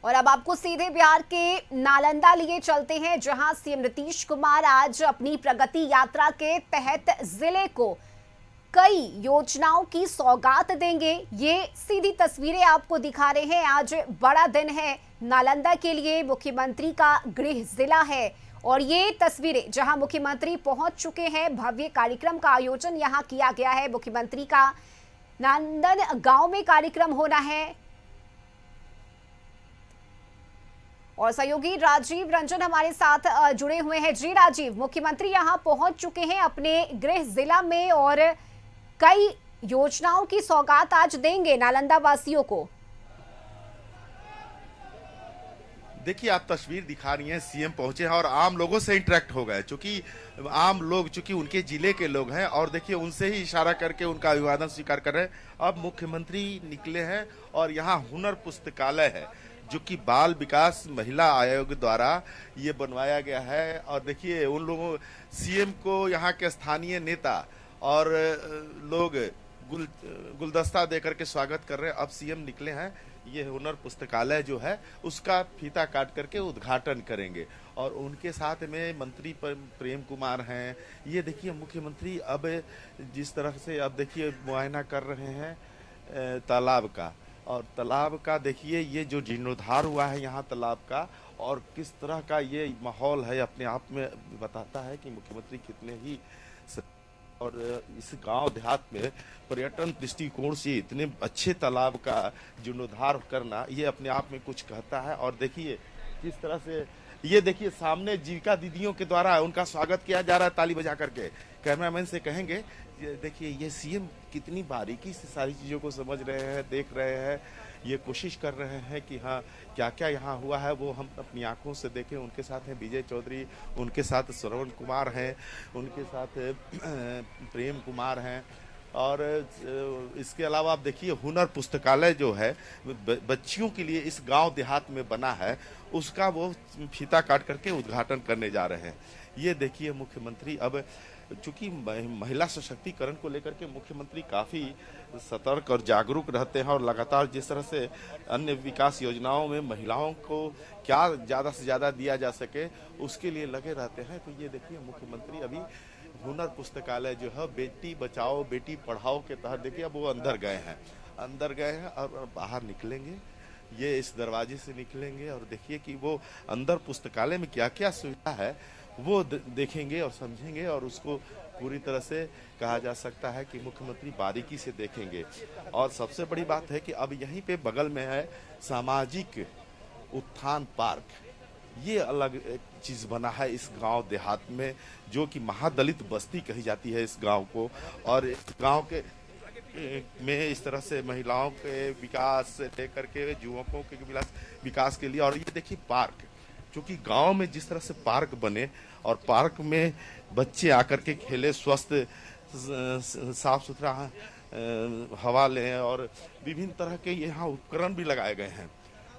और अब आपको सीधे बिहार के नालंदा लिए चलते हैं, जहां सीएम नीतीश कुमार आज अपनी प्रगति यात्रा के तहत जिले को कई योजनाओं की सौगात देंगे। ये सीधी तस्वीरें आपको दिखा रहे हैं। आज बड़ा दिन है नालंदा के लिए, मुख्यमंत्री का गृह जिला है और ये तस्वीरें जहां मुख्यमंत्री पहुंच चुके हैं। भव्य कार्यक्रम का आयोजन यहां किया गया है। मुख्यमंत्री का नांदन गांव में कार्यक्रम होना है और सहयोगी राजीव रंजन हमारे साथ जुड़े हुए हैं। जी राजीव, मुख्यमंत्री यहां पहुंच चुके हैं अपने गृह जिला में और कई योजनाओं की सौगात आज देंगे नालंदा वासियों को। देखिए, आप तस्वीर दिखा रही हैं, सीएम पहुंचे हैं और आम लोगों से इंटरेक्ट हो गए, क्योंकि आम लोग चूंकि उनके जिले के लोग हैं और देखिए उनसे ही इशारा करके उनका अभिवादन स्वीकार कर रहे हैं। अब मुख्यमंत्री निकले हैं और यहाँ हुनर पुस्तकालय है जो कि बाल विकास महिला आयोग द्वारा ये बनवाया गया है। और देखिए उन लोगों, सीएम को यहाँ के स्थानीय नेता और लोग गुलदस्ता देकर के स्वागत कर रहे हैं। अब सीएम निकले हैं, ये हुनर पुस्तकालय जो है उसका फीता काट करके उद्घाटन करेंगे और उनके साथ में मंत्री प्रेम कुमार हैं। ये देखिए मुख्यमंत्री अब जिस तरह से अब देखिए मुआयना कर रहे हैं तालाब का, और तालाब का देखिए ये जो जीर्णोद्धार हुआ है यहाँ तालाब का, और किस तरह का ये माहौल है अपने आप में बताता है कि मुख्यमंत्री कितने ही और इस गांव देहात में पर्यटन दृष्टिकोण से इतने अच्छे तालाब का जीर्णोद्धार करना ये अपने आप में कुछ कहता है। और देखिए किस तरह से ये देखिए सामने जीविका दीदियों के द्वारा उनका स्वागत किया जा रहा है ताली बजा करके। कैमरामैन से कहेंगे देखिए ये सीएम कितनी बारीकी से सारी चीज़ों को समझ रहे हैं, देख रहे हैं, ये कोशिश कर रहे हैं कि हाँ क्या क्या यहाँ हुआ है वो हम अपनी आंखों से देखें। उनके साथ हैं विजय चौधरी, उनके साथ श्रवण कुमार हैं, उनके साथ प्रेम कुमार हैं, और इसके अलावा आप देखिए हुनर पुस्तकालय जो है बच्चियों के लिए इस गांव देहात में बना है, उसका वो फीता काट करके उद्घाटन करने जा रहे हैं। ये देखिए मुख्यमंत्री अब चूंकि महिला सशक्तिकरण को लेकर के मुख्यमंत्री काफ़ी सतर्क और जागरूक रहते हैं और लगातार जिस तरह से अन्य विकास योजनाओं में महिलाओं को क्या ज़्यादा से ज़्यादा दिया जा सके उसके लिए लगे रहते हैं। तो ये देखिए मुख्यमंत्री अभी हुनर पुस्तकालय जो है बेटी बचाओ बेटी पढ़ाओ के तहत देखिए अब वो अंदर गए हैं और बाहर निकलेंगे, ये इस दरवाजे से निकलेंगे और देखिए कि वो अंदर पुस्तकालय में क्या क्या सुविधा है वो देखेंगे और समझेंगे, और उसको पूरी तरह से कहा जा सकता है कि मुख्यमंत्री बारीकी से देखेंगे। और सबसे बड़ी बात है कि अब यहीं पे बगल में है सामाजिक उत्थान पार्क, ये अलग एक चीज़ बना है इस गांव देहात में, जो कि महादलित बस्ती कही जाती है इस गांव को। और इस गांव के में इस तरह से महिलाओं के विकास से लेकर के युवकों के विकास के लिए, और ये देखिए पार्क, क्योंकि गांव में जिस तरह से पार्क बने और पार्क में बच्चे आकर के खेले, स्वस्थ साफ सुथरा हवा लें, और विभिन्न तरह के यहाँ उपकरण भी लगाए गए हैं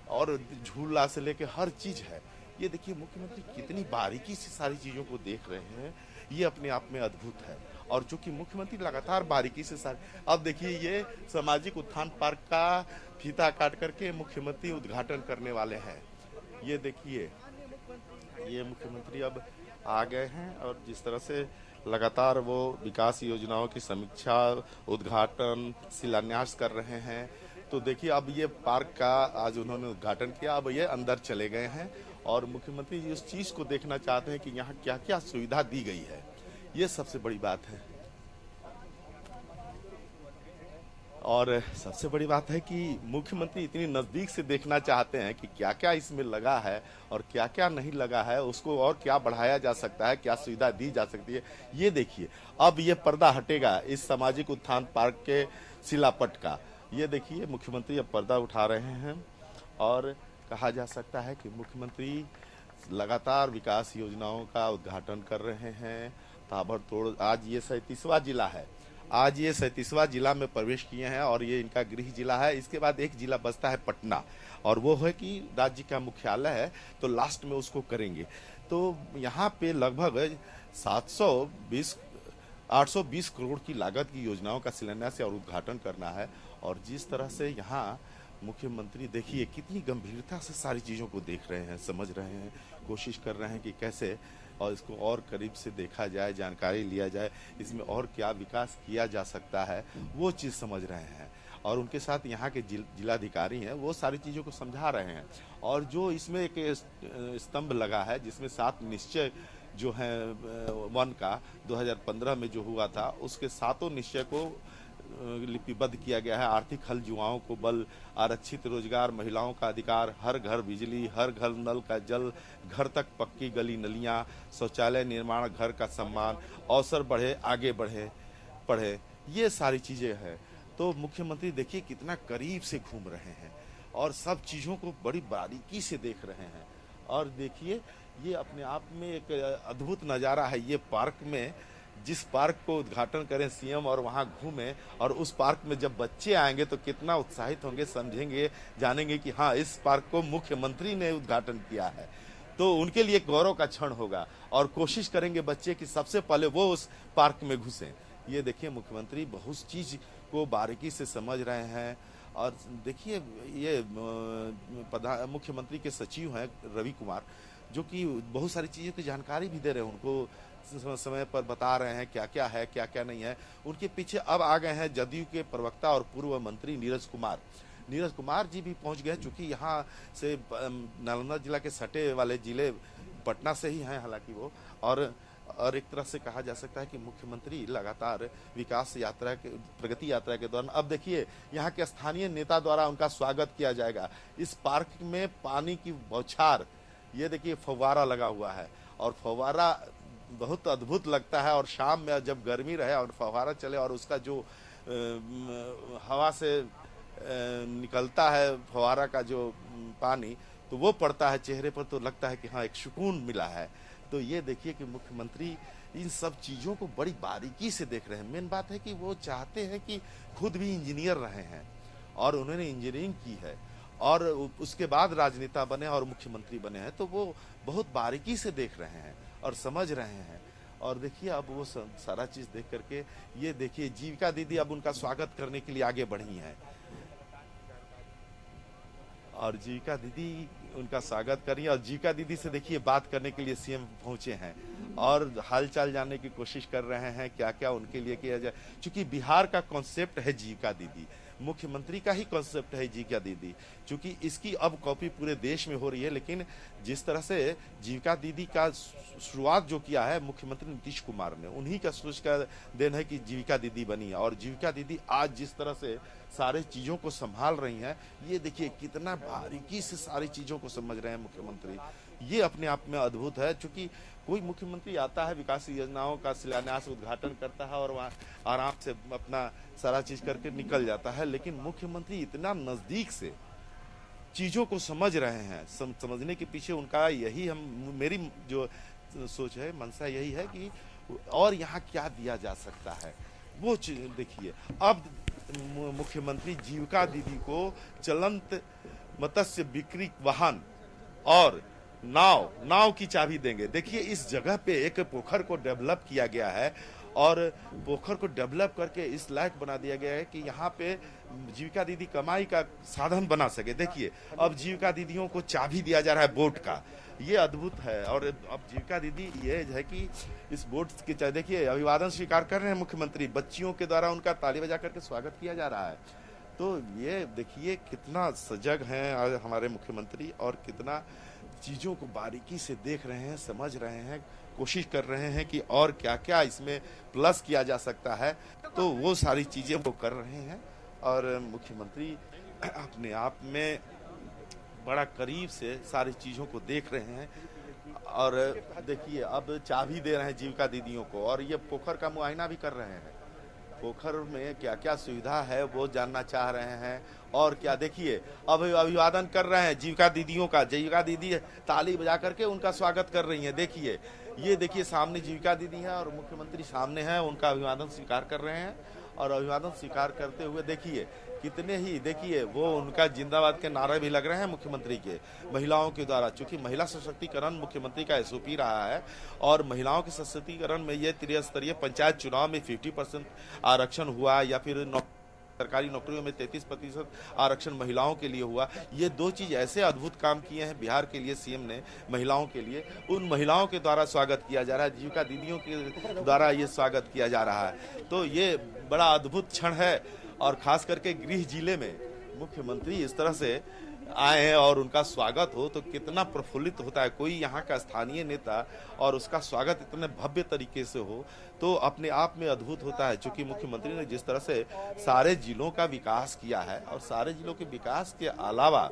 और झूला से लेके हर चीज़ है। ये देखिए मुख्यमंत्री कितनी बारीकी से सारी चीज़ों को देख रहे हैं, ये अपने आप में अद्भुत है। और चूंकि मुख्यमंत्री लगातार बारीकी से अब देखिए ये सामाजिक उत्थान पार्क का फीता काट करके मुख्यमंत्री उद्घाटन करने वाले हैं। ये देखिए ये मुख्यमंत्री अब आ गए हैं और जिस तरह से लगातार वो विकास योजनाओं की समीक्षा, उद्घाटन, शिलान्यास कर रहे हैं। तो देखिए अब ये पार्क का आज उन्होंने उद्घाटन किया, अब ये अंदर चले गए हैं और मुख्यमंत्री जी उस चीज़ को देखना चाहते हैं कि यहाँ क्या क्या सुविधा दी गई है, ये सबसे बड़ी बात है। और सबसे बड़ी बात है कि मुख्यमंत्री इतनी नज़दीक से देखना चाहते हैं कि क्या क्या इसमें लगा है और क्या क्या नहीं लगा है, उसको और क्या बढ़ाया जा सकता है, क्या सुविधा दी जा सकती है। ये देखिए अब ये पर्दा हटेगा इस सामाजिक उत्थान पार्क के शिलापट का। ये देखिए मुख्यमंत्री अब पर्दा उठा रहे हैं और कहा जा सकता है कि मुख्यमंत्री लगातार विकास योजनाओं का उद्घाटन कर रहे हैं ताबड़तोड़। आज ये 37वां जिला है, आज ये 37वां जिला में प्रवेश किए हैं और ये इनका गृह जिला है। इसके बाद एक जिला बचता है पटना, और वो है कि राज्य का मुख्यालय है, तो लास्ट में उसको करेंगे। तो यहाँ पे लगभग 820 करोड़ की लागत की योजनाओं का शिलान्यास और उद्घाटन करना है। और जिस तरह से यहाँ मुख्यमंत्री देखिए कितनी गंभीरता से सारी चीज़ों को देख रहे हैं, समझ रहे हैं, कोशिश कर रहे हैं कि कैसे और इसको और करीब से देखा जाए, जानकारी लिया जाए, इसमें और क्या विकास किया जा सकता है, वो चीज़ समझ रहे हैं। और उनके साथ यहाँ के जिलाधिकारी हैं, वो सारी चीज़ों को समझा रहे हैं। और जो इसमें एक स्तंभ लगा है जिसमें 7 निश्चय जो है वन का 2015 में जो हुआ था, उसके 7 निश्चय को लिपिबद्ध किया गया है। आर्थिक हल, युवाओं को बल, आरक्षित रोजगार, महिलाओं का अधिकार, हर घर बिजली, हर घर नल का जल, घर तक पक्की गली नलियां, शौचालय निर्माण, घर का सम्मान, अवसर बढ़े, आगे बढ़े पढ़े, ये सारी चीजें हैं। तो मुख्यमंत्री देखिए कितना करीब से घूम रहे हैं और सब चीजों को बड़ी बारीकी से देख रहे हैं। और देखिए ये अपने आप में एक अद्भुत नज़ारा है। ये पार्क में, जिस पार्क को उद्घाटन करें सीएम और वहां घूमें, और उस पार्क में जब बच्चे आएंगे तो कितना उत्साहित होंगे, समझेंगे, जानेंगे कि हाँ, इस पार्क को मुख्यमंत्री ने उद्घाटन किया है। तो उनके लिए गौरव का क्षण होगा और कोशिश करेंगे बच्चे कि सबसे पहले वो उस पार्क में घुसें। ये देखिए मुख्यमंत्री बहुत चीज को बारीकी से समझ रहे हैं। और देखिए ये मुख्यमंत्री के सचिव हैं रवि कुमार, जो कि बहुत सारी चीज़ों की जानकारी भी दे रहे हैं, उनको समय पर बता रहे हैं क्या क्या है, क्या क्या नहीं है। उनके पीछे अब आ गए हैं जदयू के प्रवक्ता और पूर्व मंत्री नीरज कुमार जी भी पहुंच गए, चूंकि यहाँ से नालंदा जिला के सटे वाले जिले पटना से ही हैं हालांकि वो। और एक तरह से कहा जा सकता है कि मुख्यमंत्री लगातार विकास यात्रा के, प्रगति यात्रा के दौरान, अब देखिए यहाँ के स्थानीय नेता द्वारा उनका स्वागत किया जाएगा। इस पार्क में पानी की बौछार, ये देखिए फव्वारा लगा हुआ है और फव्वारा बहुत अद्भुत लगता है। और शाम में जब गर्मी रहे और फव्वारा चले और उसका जो हवा से निकलता है फव्वारा का जो पानी, तो वो पड़ता है चेहरे पर, तो लगता है कि हाँ एक सुकून मिला है। तो ये देखिए कि मुख्यमंत्री इन सब चीज़ों को बड़ी बारीकी से देख रहे हैं। मेन बात है कि वो चाहते हैं कि खुद भी इंजीनियर रहे हैं और उन्होंने इंजीनियरिंग की है और उसके बाद राजनेता बने और मुख्यमंत्री बने हैं, तो वो बहुत बारीकी से देख रहे हैं और समझ रहे हैं। और देखिए अब वो सारा चीज़ देख करके, ये देखिए जीविका दीदी अब उनका स्वागत करने के लिए आगे बढ़ी हैं और जीविका दीदी उनका स्वागत करिए। और जीविका दीदी से देखिए बात करने के लिए सीएम पहुंचे हैं और हालचाल जानने की कोशिश कर रहे हैं क्या क्या उनके लिए किया जाए। क्योंकि बिहार का कॉन्सेप्ट है जीविका दीदी, मुख्यमंत्री का ही कॉन्सेप्ट है जीविका दीदी, क्योंकि इसकी अब कॉपी पूरे देश में हो रही है। लेकिन जिस तरह से जीविका दीदी का शुरुआत जो किया है मुख्यमंत्री नीतीश कुमार ने, उन्हीं का सोच का देन है कि जीविका दीदी बनी। और जीविका दीदी आज जिस तरह से सारे चीज़ों को संभाल रही हैं, ये देखिए कितना बारीकी से सारी चीज़ों को समझ रहे हैं मुख्यमंत्री। ये अपने आप में अद्भुत है। क्योंकि कोई मुख्यमंत्री आता है, विकास योजनाओं का शिलान्यास, उद्घाटन करता है और वहाँ आराम से अपना सारा चीज करके निकल जाता है, लेकिन मुख्यमंत्री इतना नजदीक से चीजों को समझ रहे हैं। समझने के पीछे उनका यही मेरी जो सोच है, मंशा यही है कि और यहाँ क्या दिया जा सकता है वो देखिए। अब मुख्यमंत्री जीविका दीदी को चलंत मत्स्य बिक्री वाहन और नाव की चाबी देंगे। देखिए इस जगह पे एक पोखर को डेवलप किया गया है और पोखर को डेवलप करके इस लायक बना दिया गया है कि यहाँ पे जीविका दीदी कमाई का साधन बना सके। देखिए अब जीविका दीदियों को चाबी दिया जा रहा है बोट का, ये अद्भुत है। और अब जीविका दीदी ये है कि इस बोट के चाहे देखिए अभिवादन स्वीकार कर रहे हैं मुख्यमंत्री, बच्चियों के द्वारा उनका ताली बजा करके स्वागत किया जा रहा है। तो ये देखिए कितना सजग हैं हमारे मुख्यमंत्री और कितना चीज़ों को बारीकी से देख रहे हैं, समझ रहे हैं, कोशिश कर रहे हैं कि और क्या क्या इसमें प्लस किया जा सकता है। तो वो सारी चीज़ें वो कर रहे हैं और मुख्यमंत्री अपने आप में बड़ा करीब से सारी चीज़ों को देख रहे हैं। और देखिए अब चाबी दे रहे हैं जीविका दीदियों को और ये पोखर का मुआयना भी कर रहे हैं। पोखर में क्या क्या सुविधा है वो जानना चाह रहे हैं। और क्या देखिए अब अभिवादन कर रहे हैं जीविका दीदियों का, जीविका दीदी ताली बजा करके उनका स्वागत कर रही हैं। देखिए ये देखिए सामने जीविका दीदी हैं और मुख्यमंत्री सामने हैं, उनका अभिवादन स्वीकार कर रहे हैं। और अभिवादन स्वीकार करते हुए देखिए कितने ही, देखिए वो उनका जिंदाबाद के नारे भी लग रहे हैं मुख्यमंत्री के, महिलाओं के द्वारा। चूंकि महिला सशक्तिकरण मुख्यमंत्री का एसओपी रहा है और महिलाओं के सशक्तिकरण में ये त्रिस्तरीय पंचायत चुनाव में 50% आरक्षण हुआ या फिर सरकारी नौकरियों में 33% आरक्षण महिलाओं के लिए हुआ। ये दो चीज ऐसे अद्भुत काम किए हैं बिहार के लिए सीएम ने, महिलाओं के लिए। उन महिलाओं के द्वारा स्वागत किया जा रहा है, जीविका दीदियों के द्वारा ये स्वागत किया जा रहा है। तो ये बड़ा अद्भुत क्षण है। और खास करके गृह जिले में मुख्यमंत्री इस तरह से आए हैं और उनका स्वागत हो तो कितना प्रफुल्लित होता है। कोई यहाँ का स्थानीय नेता और उसका स्वागत इतने भव्य तरीके से हो तो अपने आप में अद्भुत होता है। क्योंकि मुख्यमंत्री ने जिस तरह से सारे जिलों का विकास किया है और सारे जिलों के विकास के अलावा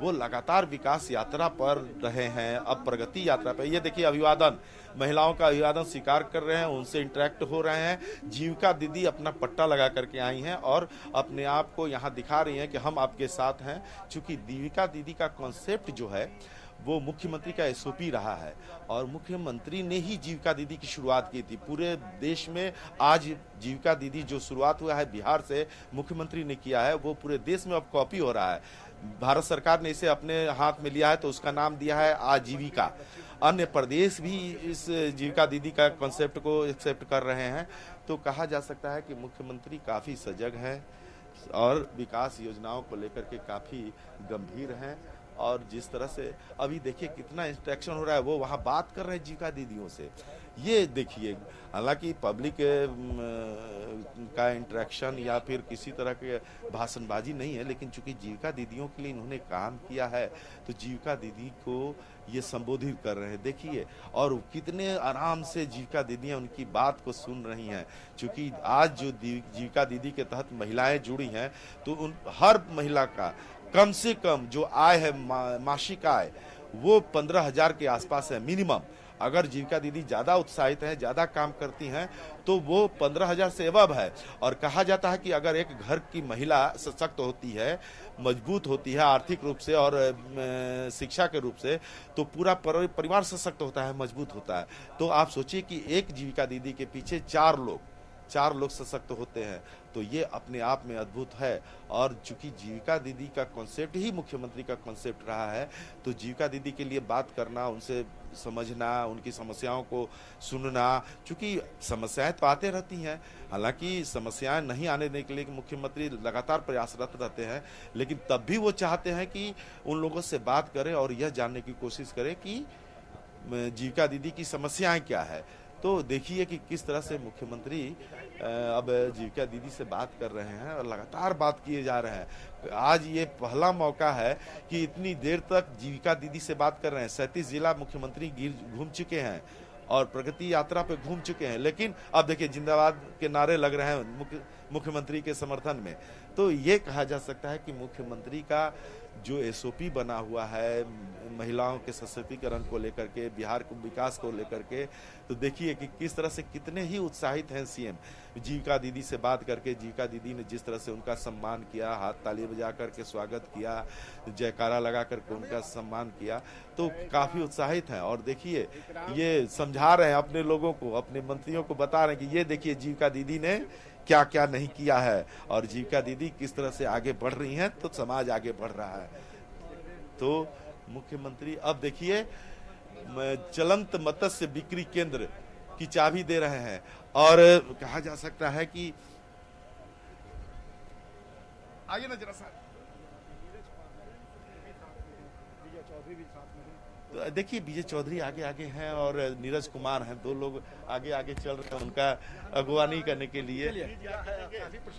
वो लगातार विकास यात्रा पर रहे हैं, अब प्रगति यात्रा पर। ये देखिए अभिवादन, महिलाओं का अभिवादन स्वीकार कर रहे हैं, उनसे इंटरेक्ट हो रहे हैं। जीविका दीदी अपना पट्टा लगा करके आई हैं और अपने आप को यहाँ दिखा रही हैं कि हम आपके साथ हैं। चूंकि जीविका दीदी का कॉन्सेप्ट जो है वो मुख्यमंत्री का एसओपी रहा है और मुख्यमंत्री ने ही जीविका दीदी की शुरुआत की थी पूरे देश में। आज जीविका दीदी जो शुरुआत हुआ है बिहार से, मुख्यमंत्री ने किया है, वो पूरे देश में अब कॉपी हो रहा है। भारत सरकार ने इसे अपने हाथ में लिया है तो उसका नाम दिया है आजीविका। अन्य प्रदेश भी इस जीविका दीदी का कॉन्सेप्ट को एक्सेप्ट कर रहे हैं। तो कहा जा सकता है कि मुख्यमंत्री काफ़ी सजग हैं और विकास योजनाओं को लेकर के काफ़ी गंभीर हैं। और जिस तरह से अभी देखिए कितना इंटरेक्शन हो रहा है, वो वहाँ बात कर रहे हैं जीविका दीदियों से। ये देखिए, हालांकि पब्लिक का इंटरेक्शन या फिर किसी तरह के भाषणबाजी नहीं है, लेकिन चूंकि जीविका दीदियों के लिए इन्होंने काम किया है तो जीविका दीदी को ये संबोधित कर रहे हैं। देखिए और कितने आराम से जीविका दीदियाँ उनकी बात को सुन रही हैं। चूंकि आज जो जीविका दीदी के तहत महिलाएं जुड़ी हैं तो उन हर महिला का कम से कम जो आय है, मासिक आय, वो 15,000 के आसपास है मिनिमम। अगर जीविका दीदी ज़्यादा उत्साहित हैं, ज़्यादा काम करती हैं तो वो 15,000 से अबव है। और कहा जाता है कि अगर एक घर की महिला सशक्त होती है, मजबूत होती है आर्थिक रूप से और शिक्षा के रूप से, तो पूरा परिवार सशक्त होता है, मजबूत होता है। तो आप सोचिए कि एक जीविका दीदी के पीछे चार लोग सशक्त होते हैं, तो ये अपने आप में अद्भुत है। और चूंकि जीविका दीदी का कॉन्सेप्ट ही मुख्यमंत्री का कॉन्सेप्ट रहा है तो जीविका दीदी के लिए बात करना, उनसे समझना, उनकी समस्याओं को सुनना, चूंकि समस्याएं तो आते रहती हैं, हालांकि समस्याएं नहीं आने देने के लिए मुख्यमंत्री लगातार प्रयासरत रहते हैं, लेकिन तब भी वो चाहते हैं कि उन लोगों से बात करें और यह जानने की कोशिश करें कि जीविका दीदी की समस्याएं क्या है। तो देखिए कि किस तरह से मुख्यमंत्री अब जीविका दीदी से बात कर रहे हैं और लगातार बात किए जा रहे हैं। आज ये पहला मौका है कि इतनी देर तक जीविका दीदी से बात कर रहे हैं। 37 जिला मुख्यमंत्री घूम चुके हैं और प्रगति यात्रा पे घूम चुके हैं, लेकिन अब देखिए जिंदाबाद के नारे लग रहे हैं मुख्यमंत्री के समर्थन में। तो ये कहा जा सकता है कि मुख्यमंत्री का जो एसओपी बना हुआ है महिलाओं के सशक्तिकरण को लेकर के, बिहार को विकास को लेकर के, तो देखिए कि किस तरह से कितने ही उत्साहित हैं सीएम। जीविका दीदी से बात करके जीविका दीदी ने जिस तरह से उनका सम्मान किया, हाथ ताली बजा करके स्वागत किया, जयकारा लगा करके उनका सम्मान किया, तो काफ़ी उत्साहित हैं। और देखिए ये समझा रहे हैं अपने लोगों को, अपने मंत्रियों को बता रहे हैं कि ये देखिए जीविका दीदी ने क्या क्या नहीं किया है और जीविका दीदी किस तरह से आगे बढ़ रही हैं तो समाज आगे बढ़ रहा है। तो मुख्यमंत्री अब देखिए चलंत मत्स्य बिक्री केंद्र की चाबी दे रहे हैं और कहा जा सकता है कि आइए ना जरा सा, तो देखिए विजय चौधरी आगे आगे हैं और नीरज कुमार हैं, दो लोग आगे आगे चल रहे हैं उनका अगुवानी करने के लिए।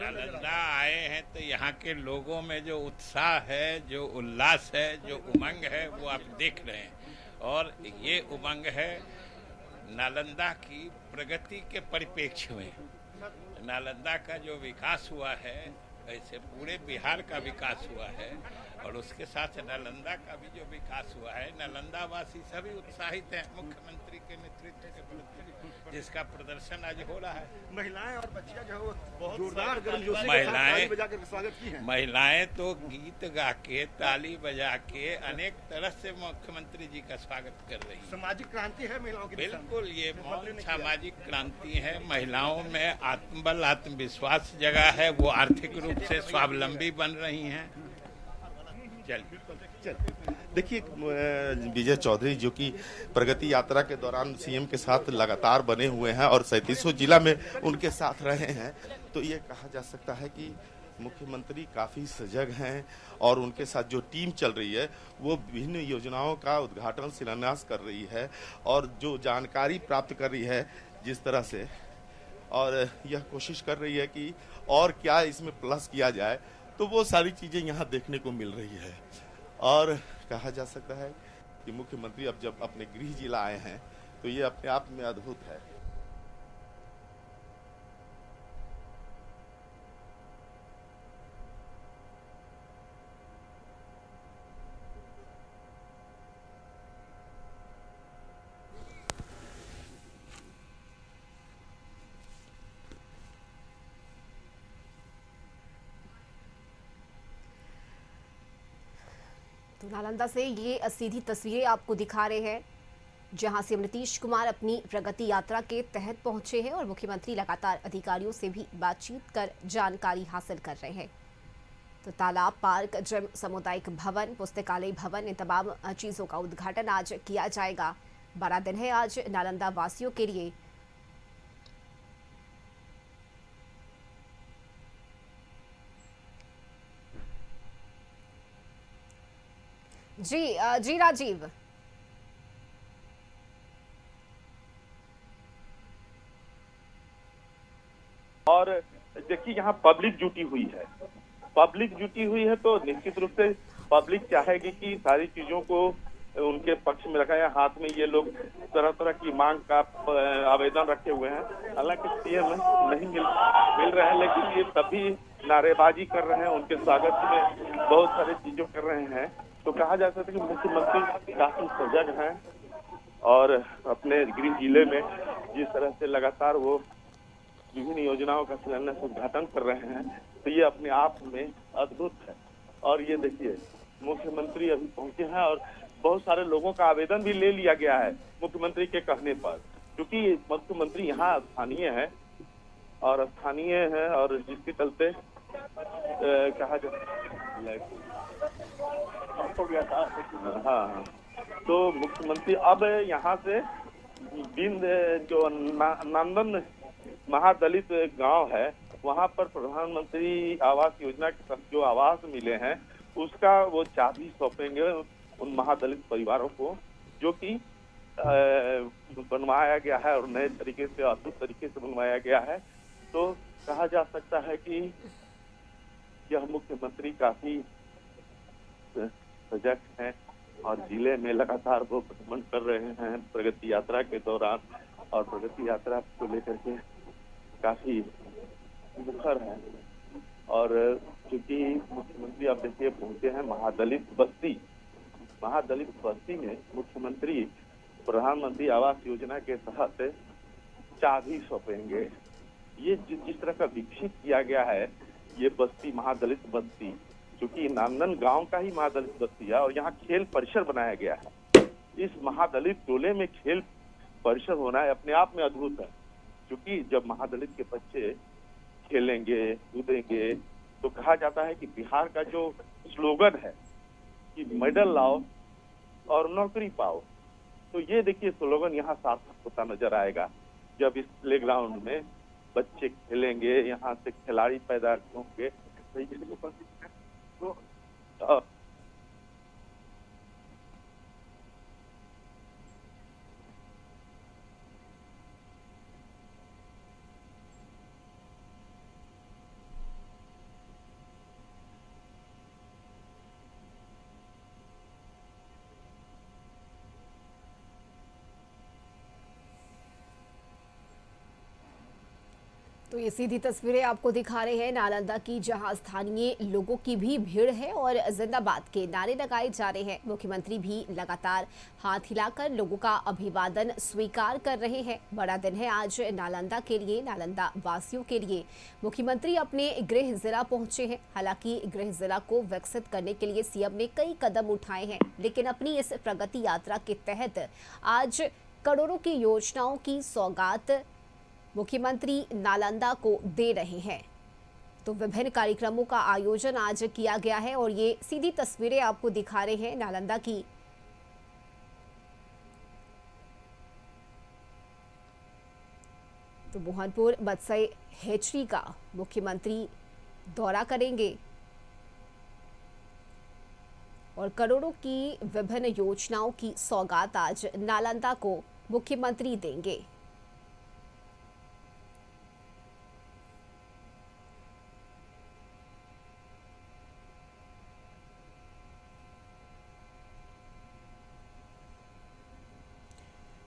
नालंदा आए हैं तो यहाँ के लोगों में जो उत्साह है, जो उल्लास है, जो उमंग है, वो आप देख रहे हैं। और ये उमंग है नालंदा की प्रगति के परिप्रेक्ष्य में। नालंदा का जो विकास हुआ है, ऐसे पूरे बिहार का विकास हुआ है और उसके साथ नालंदा का भी जो विकास हुआ है, नालंदा वासी सभी उत्साहित हैं मुख्यमंत्री के नेतृत्व के प्रति, जिसका प्रदर्शन आज हो रहा है। महिलाएं और बच्चियां जो है बहुत जोरदार गर्मजोशी महिलाएं स्वागत की हैं। महिलाएं तो गीत गा के, ताली बजा के अनेक तरह से मुख्यमंत्री जी का स्वागत कर रही है। सामाजिक क्रांति है महिलाओं की। बिल्कुल, ये मौन सामाजिक क्रांति है। महिलाओं में आत्मबल, आत्मविश्वास जगा है, वो आर्थिक रूप से स्वावलंबी बन रही हैं। चल देखिए विजय चौधरी जो कि प्रगति यात्रा के दौरान सीएम के साथ लगातार बने हुए हैं और 37 जिला में उनके साथ रहे हैं, तो ये कहा जा सकता है कि मुख्यमंत्री काफ़ी सजग हैं और उनके साथ जो टीम चल रही है वो विभिन्न योजनाओं का उद्घाटन शिलान्यास कर रही है और जो जानकारी प्राप्त कर रही है जिस तरह से, और यह कोशिश कर रही है कि और क्या इसमें प्लस किया जाए, तो वो सारी चीज़ें यहाँ देखने को मिल रही है। और कहा जा सकता है कि मुख्यमंत्री अब जब अपने गृह जिला आए हैं तो ये अपने आप में अद्भुत है। तो नालंदा से ये सीधी तस्वीरें आपको दिखा रहे हैं जहां सीएम नीतीश कुमार अपनी प्रगति यात्रा के तहत पहुंचे हैं और मुख्यमंत्री लगातार अधिकारियों से भी बातचीत कर जानकारी हासिल कर रहे हैं। तो तालाब, पार्क, जिम, सामुदायिक भवन, पुस्तकालय भवन, इन तमाम चीज़ों का उद्घाटन आज किया जाएगा। बड़ा दिन है आज नालंदा वासियों के लिए। जी राजीव। और देखिए यहाँ पब्लिक जुटी हुई है, पब्लिक जुटी हुई है तो निश्चित रूप से पब्लिक चाहेगी कि सारी चीजों को उनके पक्ष में रखा है। हाथ में ये लोग तरह तरह की मांग का आवेदन रखे हुए हैं। हालांकि सीएम नहीं मिल रहे हैं, लेकिन ये सभी नारेबाजी कर रहे हैं, उनके स्वागत में बहुत सारी चीजों कर रहे हैं। तो कहा जा सकता है कि मुख्यमंत्री काफी सजग हैं और अपने गृह जिले में जिस तरह से लगातार वो विभिन्न योजनाओं का शिलान्यास उद्घाटन कर रहे हैं, तो ये अपने आप में अद्भुत है। और ये देखिए मुख्यमंत्री अभी पहुंचे हैं और बहुत सारे लोगों का आवेदन भी ले लिया गया है मुख्यमंत्री के कहने पर, क्योंकि मुख्यमंत्री यहाँ स्थानीय है और जिसके चलते कहा जा हाँ, तो मुख्यमंत्री अब यहाँ से जो नंदन महादलित गांव है वहां पर प्रधानमंत्री आवास योजना के तहत जो आवास मिले हैं उसका वो चाबी सौंपेंगे उन महादलित परिवारों को, जो कि बनवाया गया है और नए तरीके से, अद्भुत तरीके से बनवाया गया है। तो कहा जा सकता है कि यह मुख्यमंत्री काफी सजग हैं और जिले में लगातार वो भ्रमण कर रहे हैं प्रगति यात्रा के दौरान, और प्रगति यात्रा को लेकर के काफी मुखर है। और क्योंकि मुख्यमंत्री आप देखिए पहुंचे हैं महादलित बस्ती में मुख्यमंत्री प्रधानमंत्री आवास योजना के तहत चाबी सौंपेंगे। ये जिस तरह का विकसित किया गया है ये बस्ती, महादलित बस्ती, क्योंकि नांदन गांव का ही महादलित बस्ती है और यहाँ खेल परिसर बनाया गया है। इस महादलित टोले में खेल परिसर होना है अपने आप में अद्भुत है, क्योंकि जब महादलित के बच्चे खेलेंगे कूदेंगे तो कहा जाता है कि बिहार का जो स्लोगन है कि मेडल लाओ और नौकरी पाओ, तो ये देखिए स्लोगन यहाँ सार्थक होता नजर आएगा जब इस प्ले ग्राउंड में बच्चे खेलेंगे, यहाँ से खिलाड़ी पैदा होंगे। तो तो ये सीधी तस्वीरें आपको दिखा रहे हैं नालंदा की, जहां स्थानीय लोगों की भी भीड़ है और जिंदाबाद के नारे लगाए जा रहे हैं। मुख्यमंत्री भी लगातार हाथ हिलाकर लोगों का अभिवादन स्वीकार कर रहे हैं। बड़ा दिन है आज नालंदा के लिए, नालंदा वासियों के लिए। मुख्यमंत्री अपने गृह जिला पहुंचे हैं। हालांकि गृह जिला को विकसित करने के लिए सीएम ने कई कदम उठाए हैं, लेकिन अपनी इस प्रगति यात्रा के तहत आज करोड़ों की योजनाओं की सौगात मुख्यमंत्री नालंदा को दे रहे हैं। तो विभिन्न कार्यक्रमों का आयोजन आज किया गया है और ये सीधी तस्वीरें आपको दिखा रहे हैं नालंदा की। तो मोहनपुर बदसई हेचरी का मुख्यमंत्री दौरा करेंगे और करोड़ों की विभिन्न योजनाओं की सौगात आज नालंदा को मुख्यमंत्री देंगे।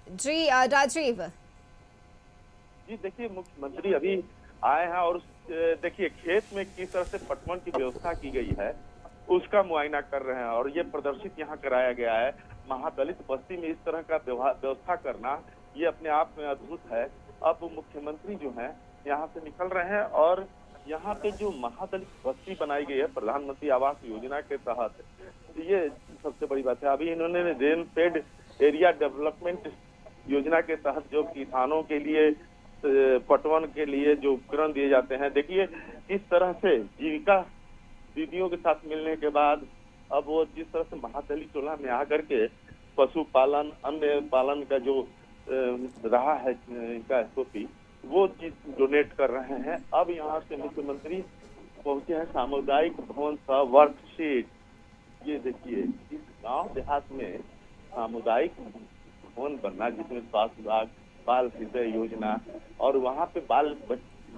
जी राजीव। जी देखिए, मुख्यमंत्री अभी आए हैं और देखिए खेत में किस तरह से पटवन की व्यवस्था की गई है उसका मुआयना कर रहे हैं और ये प्रदर्शित यहाँ कराया गया है। महादलित बस्ती में इस तरह का व्यवस्था करना ये अपने आप में अद्भुत है। अब मुख्यमंत्री जो है यहाँ से निकल रहे हैं और यहाँ पे जो महादलित बस्ती बनाई गई है प्रधानमंत्री आवास योजना के तहत, ये सबसे बड़ी बात है। अभी इन्होंने रेन फेड एरिया डेवलपमेंट योजना के तहत जो किसानों के लिए पटवन के लिए जो उपकरण दिए जाते हैं, देखिए इस तरह से जीविका दीदियों के साथ मिलने के बाद अब वो जिस तरह से महादलित टोला में आकर के पशुपालन अन्य पालन का जो रहा है इनका एसओपी वो चीज डोनेट कर रहे हैं। अब यहाँ से मुख्यमंत्री पहुंचे हैं सामुदायिक भवन सह वर्कशीट। ये देखिए इस गांव देहात में सामुदायिक भवन बनना जिसमें स्वास्थ्य विभाग, बाल हृदय योजना और वहाँ पे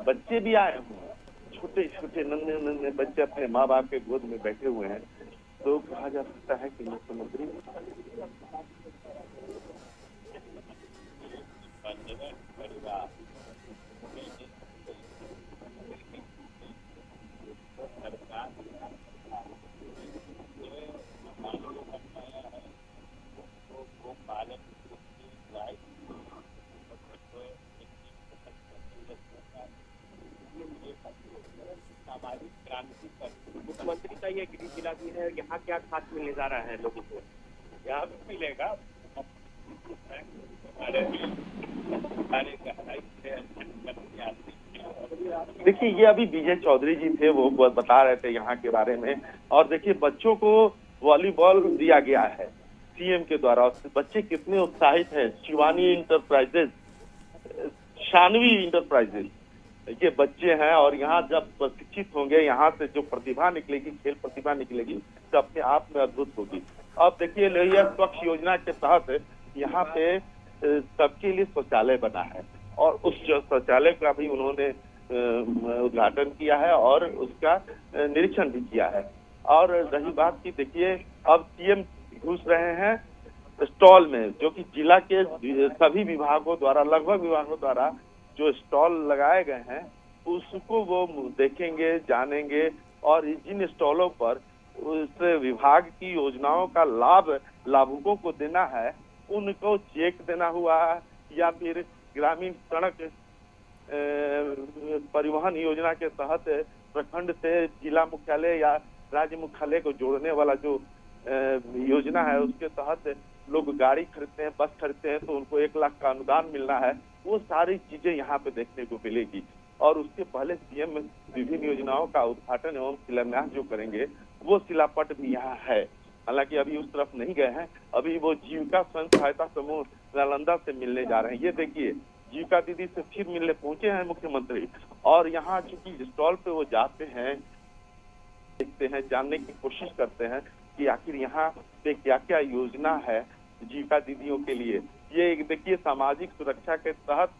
बच्चे भी आए हुए हैं, छोटे छोटे नन्हे नन्हे बच्चे अपने माँ बाप के गोद में बैठे हुए हैं। तो कहा जा सकता है कि मुख्यमंत्री मुख्यमंत्री का ये गृह जिला भी है, यहाँ क्या खास मिलने जा रहा है लोगों को? यहाँ भी मिलेगा। देखिए ये अभी विजय चौधरी जी थे, वो बता रहे थे यहाँ के बारे में। और देखिए बच्चों को वॉलीबॉल दिया गया है सीएम के द्वारा। बच्चे कितने उत्साहित हैं। शिवानी इंटरप्राइजेज, शानवी इंटरप्राइजेज ये बच्चे हैं और यहाँ जब प्रशिक्षित होंगे, यहाँ से जो प्रतिभा निकलेगी, खेल प्रतिभा निकलेगी तो अपने आप में अद्भुत होगी। अब देखिए लोहिया स्वच्छ योजना के तहत यहाँ पे सबके लिए शौचालय बना है और उस शौचालय का भी उन्होंने उद्घाटन किया है और उसका निरीक्षण भी किया है। और रही बात की, देखिए अब सीएम घुस रहे हैं स्टॉल में, जो कि जिला के सभी विभागों द्वारा, लगभग विभागों द्वारा जो स्टॉल लगाए गए हैं उसको वो देखेंगे, जानेंगे और जिन स्टॉलों पर उस विभाग की योजनाओं का लाभ लाभुकों को देना है उनको चेक देना हुआ या फिर ग्रामीण सड़क परिवहन योजना के तहत प्रखंड से जिला मुख्यालय या राज्य मुख्यालय को जोड़ने वाला जो योजना है उसके तहत लोग गाड़ी खरीदते हैं, बस खरीदते हैं तो उनको 1 लाख का अनुदान मिलना है। वो सारी चीजें यहाँ पे देखने को मिलेगी। और उसके पहले सीएम विभिन्न योजनाओं का उद्घाटन एवं शिलान्यास जो करेंगे वो शिलापट भी यहाँ है। हालांकि अभी उस तरफ नहीं गए हैं, अभी वो जीविका स्वयं सहायता समूह नालंदा से मिलने जा रहे हैं। ये देखिए जीविका दीदी से फिर मिलने पहुंचे हैं मुख्यमंत्री और यहाँ चूंकि स्टॉल पे वो जाते हैं, देखते हैं, जानने की कोशिश करते हैं कि आखिर यहाँ पे क्या क्या योजना है जीविका दीदियों के लिए। ये देखिए सामाजिक सुरक्षा के तहत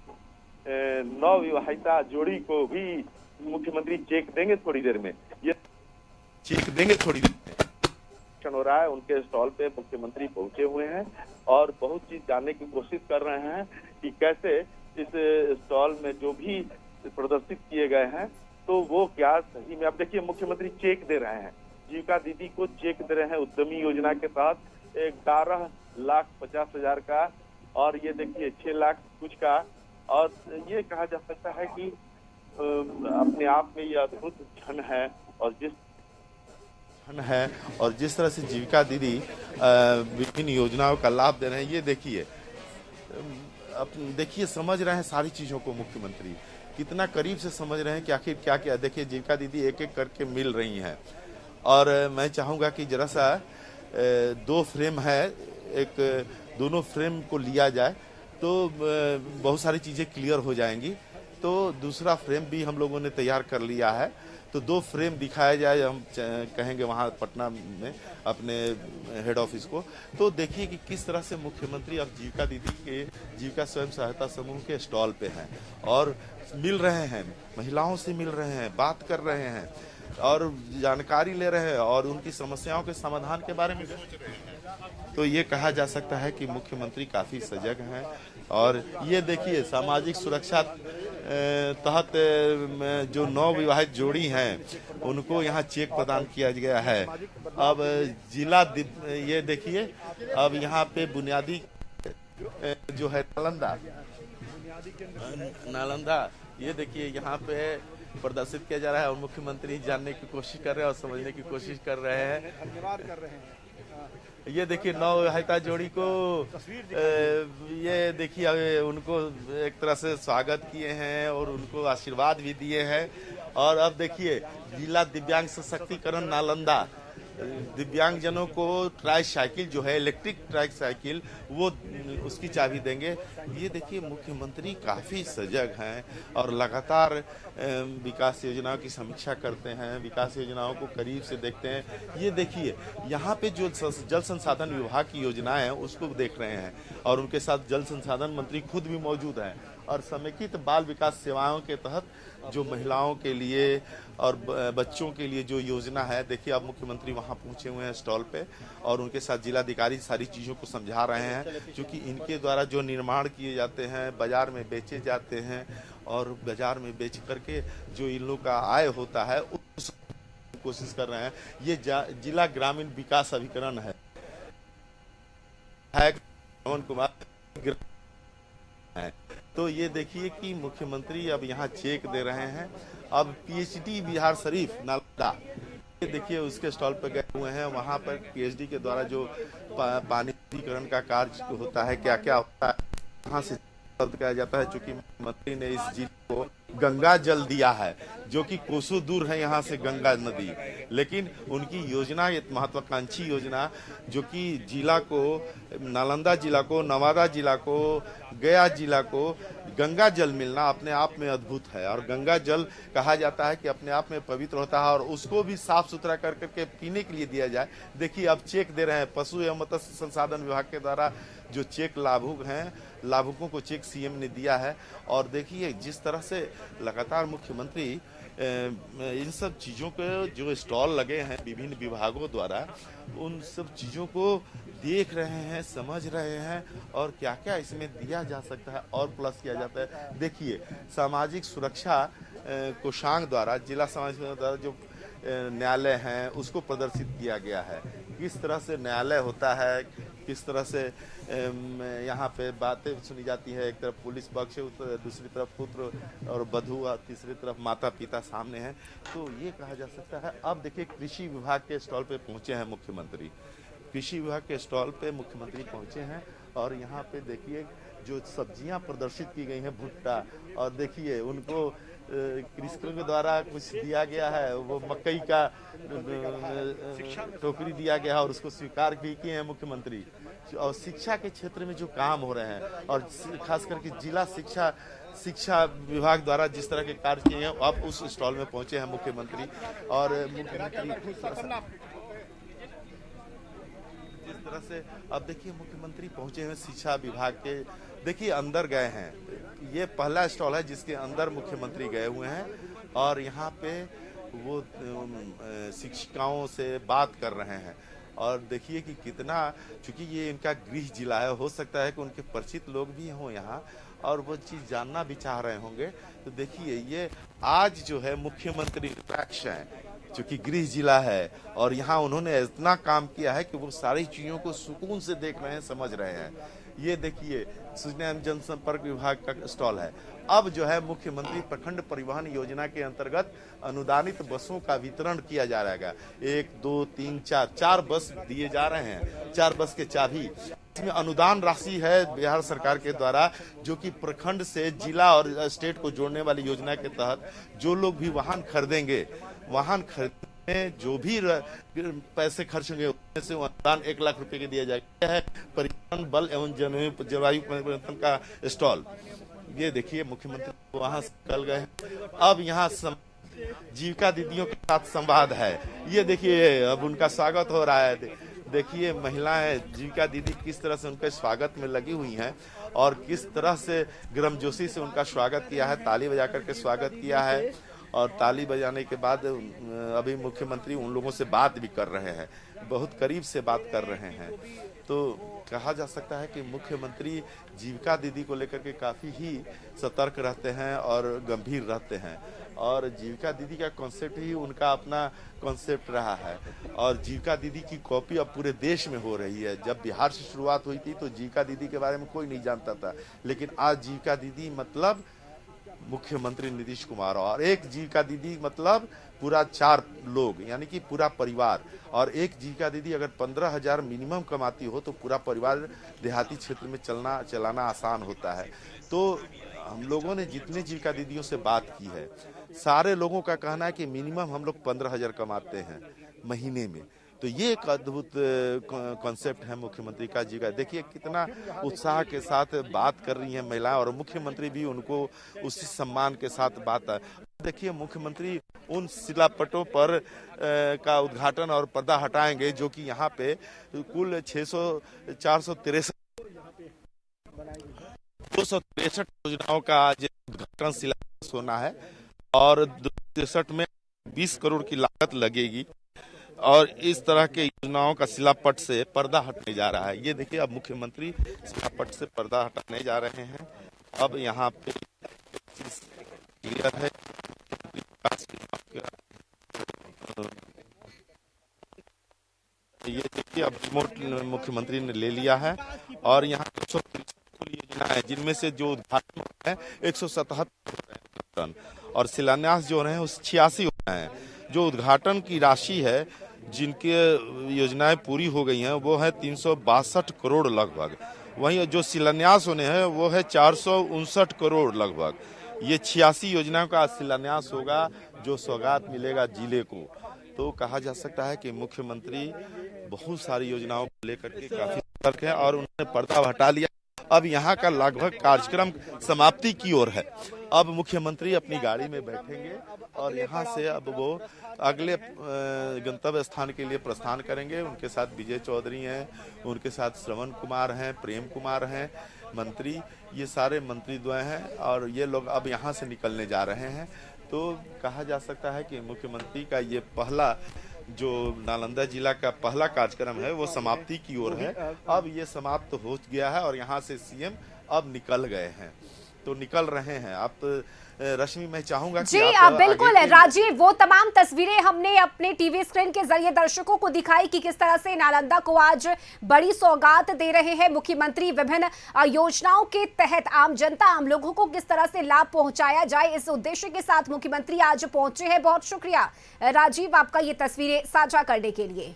नवविवाहिता जोड़ी को भी मुख्यमंत्री चेक देंगे थोड़ी देर में। ये चेक देंगे थोड़ी देर में हो रहा है, उनके स्टॉल पे मुख्यमंत्री पहुंचे हुए हैं और बहुत चीज जानने की कोशिश कर रहे हैं कि कैसे इस स्टॉल में जो भी प्रदर्शित किए गए हैं तो वो क्या सही में। अब देखिए मुख्यमंत्री चेक दे रहे हैं, जीविका दीदी को चेक दे रहे हैं उद्यमी योजना के तहत 11,50,000 का और ये देखिए 6 लाख कुछ का। और ये कहा जा सकता है कि अपने आप में ये अद्भुत क्षण है और जिस तरह से जीविका दीदी विभिन्न योजनाओं का लाभ दे रहे हैं, ये देखिए देखिए समझ रहे हैं सारी चीजों को। मुख्यमंत्री कितना करीब से समझ रहे हैं कि आखिर क्या क्या। देखिए जीविका दीदी एक एक करके मिल रही हैं और मैं चाहूंगा कि जरा सा 2 फ्रेम है, एक दोनों फ्रेम को लिया जाए तो बहुत सारी चीजें क्लियर हो जाएंगी। तो दूसरा फ्रेम भी हम लोगों ने तैयार कर लिया है तो 2 फ्रेम दिखाया जाए, हम कहेंगे वहाँ पटना में अपने हेड ऑफिस को। तो देखिए कि किस तरह से मुख्यमंत्री अब जीविका दीदी के जीविका स्वयं सहायता समूह के स्टॉल पे हैं और मिल रहे हैं, महिलाओं से मिल रहे हैं, बात कर रहे हैं और जानकारी ले रहे हैं और उनकी समस्याओं के समाधान के बारे में सोच रहे हैं। तो ये कहा जा सकता है कि मुख्यमंत्री काफ़ी सजग हैं। और ये देखिए सामाजिक सुरक्षा तहत जो नवविवाहित जोड़ी हैं उनको यहाँ चेक प्रदान किया गया है। अब ये देखिए अब यहाँ पे बुनियादी जो है नालंदा ये देखिए यहाँ पे प्रदर्शित किया जा रहा है और मुख्यमंत्री जानने की कोशिश कर रहे हैं और समझने की कोशिश कर रहे हैं। ये देखिए नवविवाहिता जोड़ी को ये देखिए उनको एक तरह से स्वागत किए हैं और उनको आशीर्वाद भी दिए हैं। और अब देखिए जिला दिव्यांग सशक्तिकरण नालंदा दिव्यांगजनों को ट्राई साइकिल जो है इलेक्ट्रिक ट्राई साइकिल वो उसकी चाबी देंगे। ये देखिए मुख्यमंत्री काफ़ी सजग हैं और लगातार विकास योजनाओं की समीक्षा करते हैं, विकास योजनाओं को करीब से देखते हैं। ये देखिए यहाँ पे जो जल संसाधन विभाग की योजनाएं हैं उसको देख रहे हैं और उनके साथ जल संसाधन मंत्री खुद भी मौजूद हैं। और समेकित बाल विकास सेवाओं के तहत जो महिलाओं के लिए और बच्चों के लिए जो योजना है, देखिए अब मुख्यमंत्री वहां पहुंचे हुए हैं स्टॉल पे और उनके साथ जिलाधिकारी सारी चीज़ों को समझा रहे हैं, क्योंकि इनके द्वारा जो निर्माण किए जाते हैं बाजार में बेचे जाते हैं और बाजार में बेच करके जो इन लोग का आय होता है उस कोशिश कर रहे हैं। ये जिला ग्रामीण विकास अभिकरण है पवन कुमार है। तो ये देखिए कि मुख्यमंत्री अब यहाँ चेक दे रहे हैं। अब पीएचडी बिहार शरीफ नालंदा ये देखिए उसके स्टॉल पर गए हुए हैं। वहाँ पर पीएचडी के द्वारा जो पानी शुद्धिकरण का कार्य होता है, क्या क्या होता है, कहाँ से किया जाता है, चूंकि मंत्री ने इस जिले को गंगा जल दिया है जो कि कोसों दूर है यहाँ से गंगा नदी, लेकिन उनकी योजना एक महत्वाकांक्षी योजना जो कि जिला को, नालंदा जिला को, नवादा जिला को, गया जिला को गंगा जल मिलना अपने आप में अद्भुत है। और गंगा जल कहा जाता है कि अपने आप में पवित्र होता है और उसको भी साफ सुथरा कर करके पीने के लिए दिया जाए। देखिए अब चेक दे रहे हैं पशु एवं मत्स्य संसाधन विभाग के द्वारा जो चेक लाभुक हैं, लाभुकों को चेक सीएम ने दिया है। और देखिए जिस तरह से लगातार मुख्यमंत्री इन सब चीज़ों के जो स्टॉल लगे हैं विभिन्न विभागों द्वारा उन सब चीज़ों को देख रहे हैं, समझ रहे हैं और क्या क्या इसमें दिया जा सकता है और प्लस किया जाता है। देखिए सामाजिक सुरक्षा कोषांग द्वारा जिला सामाजिक द्वारा जो न्यायालय हैं उसको प्रदर्शित किया गया है, किस तरह से न्यायालय होता है, किस तरह से यहाँ पे बातें सुनी जाती है। एक तरफ पुलिस पक्ष, दूसरी तरफ पुत्र और वधू और तीसरी तरफ माता पिता सामने हैं। तो ये कहा जा सकता है। अब देखिए कृषि विभाग के स्टॉल पे पहुंचे हैं मुख्यमंत्री, कृषि विभाग के स्टॉल पे मुख्यमंत्री पहुंचे हैं और यहाँ पे देखिए जो सब्जियां प्रदर्शित की गई हैं भुट्टा, और देखिए उनको कृषकों के द्वारा कुछ दिया गया है, वो मकई का टोकरी दिया गया है और उसको स्वीकार भी किए हैं मुख्यमंत्री। और शिक्षा के क्षेत्र में जो काम हो रहे हैं और खास करके जिला शिक्षा विभाग द्वारा जिस तरह के कार्य किए हैं, अब उस स्टॉल में पहुंचे हैं मुख्यमंत्री। और मुख्यमंत्री जिस तरह से अब देखिए मुख्यमंत्री पहुंचे हैं शिक्षा विभाग के, देखिए अंदर गए हैं। ये पहला स्टॉल है जिसके अंदर मुख्यमंत्री गए हुए हैं और यहाँ पे वो शिक्षिकाओं से बात कर रहे हैं। और देखिए कि कितना, चूंकि ये इनका गृह जिला है, हो सकता है कि उनके परिचित लोग भी हों यहाँ और वो चीज़ जानना भी चाह रहे होंगे। तो देखिए ये आज जो है मुख्यमंत्री निरपेक्ष हैं, चूंकि गृह जिला है और यहाँ उन्होंने इतना काम किया है कि वो सारी चीज़ों को सुकून से देख रहे हैं, समझ रहे हैं। ये देखिए सूचना एवं जनसंपर्क विभाग का स्टॉल है। अब जो है मुख्यमंत्री प्रखंड परिवहन योजना के अंतर्गत अनुदानित बसों का वितरण किया जा रहा है। 1, 2, 3, 4 बस दिए जा रहे हैं, 4 बस के चाबी। इसमें अनुदान राशि है बिहार सरकार के द्वारा जो कि प्रखंड से जिला और स्टेट को जोड़ने वाली योजना के तहत जो लोग भी वाहन खरीदेंगे, वाहन खरीदने जो भी पैसे खर्च होंगे उसमें से अनुदान 1 लाख रुपए के दिया जाएगा। है परिवहन बल एवं जलवायु परिवर्तन का स्टॉल। ये देखिए मुख्यमंत्री वहां से निकल गए। अब यहाँ जीविका दीदियों के साथ संवाद है। ये देखिए अब उनका स्वागत हो रहा है। देखिए महिलाएं जीविका दीदी किस तरह से उनके स्वागत में लगी हुई हैं और किस तरह से गर्मजोशी से उनका स्वागत किया है, ताली बजा करके स्वागत किया है। और ताली बजाने के बाद अभी मुख्यमंत्री उन लोगों से बात भी कर रहे हैं, बहुत करीब से बात कर रहे हैं। तो कहा जा सकता है कि मुख्यमंत्री जीविका दीदी को लेकर के काफ़ी ही सतर्क रहते हैं और गंभीर रहते हैं। और जीविका दीदी का कॉन्सेप्ट ही उनका अपना कॉन्सेप्ट रहा है। और जीविका दीदी की कॉपी अब पूरे देश में हो रही है। जब बिहार से शुरुआत हुई थी तो जीविका दीदी के बारे में कोई नहीं जानता था, लेकिन आज जीविका दीदी मतलब मुख्यमंत्री नीतीश कुमार, और एक जीविका दीदी मतलब पूरा 4 लोग, यानी कि पूरा परिवार। और एक जीविका दीदी अगर 15,000 मिनिमम कमाती हो तो पूरा परिवार देहाती क्षेत्र में चलाना आसान होता है। तो हम लोगों ने जितने जीविका दीदियों से बात की है, सारे लोगों का कहना है कि मिनिमम हम लोग 15,000 कमाते हैं महीने में। तो ये एक अद्भुत कॉन्सेप्ट है मुख्यमंत्री का जीविका। देखिए कितना उत्साह के साथ बात कर रही हैं महिलाएं, और मुख्यमंत्री भी उनको उसी सम्मान के साथ बात है। देखिए मुख्यमंत्री उन शिलापटों पर का उद्घाटन और पर्दा हटाएंगे जो कि यहाँ पे कुल 463 263 योजनाओं का आज उद्घाटन शिलान्यास होना है। और 263 में 20 करोड़ की लागत लगेगी और इस तरह के योजनाओं का शिलापट से पर्दा हटने जा रहा है। ये देखिए अब मुख्यमंत्री शिलापट से पर्दा हटाने जा रहे हैं। अब यहाँ पे क्लियर है, ये देखिए अब रिमोट मुख्यमंत्री ने ले लिया है। और यहाँ 163 योजना है जिनमें से जो उद्घाटन है 177 और शिलान्यास जो है उस 86 हो रहे हैं। जो उद्घाटन की राशि है जिनके योजनाएं पूरी हो गई हैं वो है 362 करोड़ लगभग। वहीं जो शिलान्यास होने हैं वो है 459 करोड़ लगभग। ये 86 योजनाओं का शिलान्यास होगा जो सौगात मिलेगा जिले को। तो कहा जा सकता है कि मुख्यमंत्री बहुत सारी योजनाओं को लेकर के काफी सतर्क है और उन्होंने पर्दा हटा लिया। अब यहाँ का लगभग कार्यक्रम समाप्ति की ओर है। अब मुख्यमंत्री अपनी गाड़ी में बैठेंगे और यहाँ से अब वो अगले गंतव्य स्थान के लिए प्रस्थान करेंगे। उनके साथ विजय चौधरी हैं, उनके साथ श्रवण कुमार हैं, प्रेम कुमार हैं, मंत्री, ये सारे मंत्रीद्वय हैं और ये लोग अब यहाँ से निकलने जा रहे हैं। तो कहा जा सकता है कि मुख्यमंत्री का ये पहला जो नालंदा जिला का पहला कार्यक्रम है वो समाप्ति की ओर है। अब ये समाप्त हो गया है और यहाँ से सीएम अब निकल गए हैं, तो निकल रहे हैं। आप रश्मि, मैं चाहूंगा कि आप बिल्कुल राजीव, वो तमाम तस्वीरें हमने अपने टीवी स्क्रीन के जरिए दर्शकों को दिखाई कि किस तरह से नालंदा को आज बड़ी सौगात दे रहे हैं मुख्यमंत्री। विभिन्न योजनाओं के तहत आम जनता, आम लोगों को किस तरह से लाभ पहुंचाया जाए, इस उद्देश्य के साथ मुख्यमंत्री आज पहुंचे हैं। बहुत शुक्रिया राजीव आपका ये तस्वीरें साझा करने के लिए।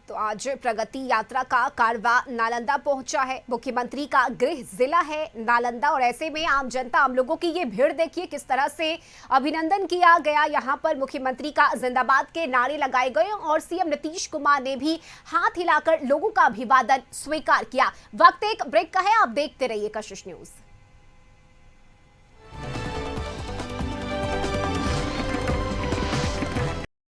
तो आज प्रगति यात्रा का कारवा नालंदा पहुंचा है। मुख्यमंत्री का गृह जिला है नालंदा और ऐसे में आम जनता, आम लोगों की ये भीड़ देखिए किस तरह से अभिनंदन किया गया। यहाँ पर मुख्यमंत्री का जिंदाबाद के नारे लगाए गए और सीएम नीतीश कुमार ने भी हाथ हिलाकर लोगों का अभिवादन स्वीकार किया। वक्त एक ब्रेक का है, आप देखते रहिए कशिश न्यूज।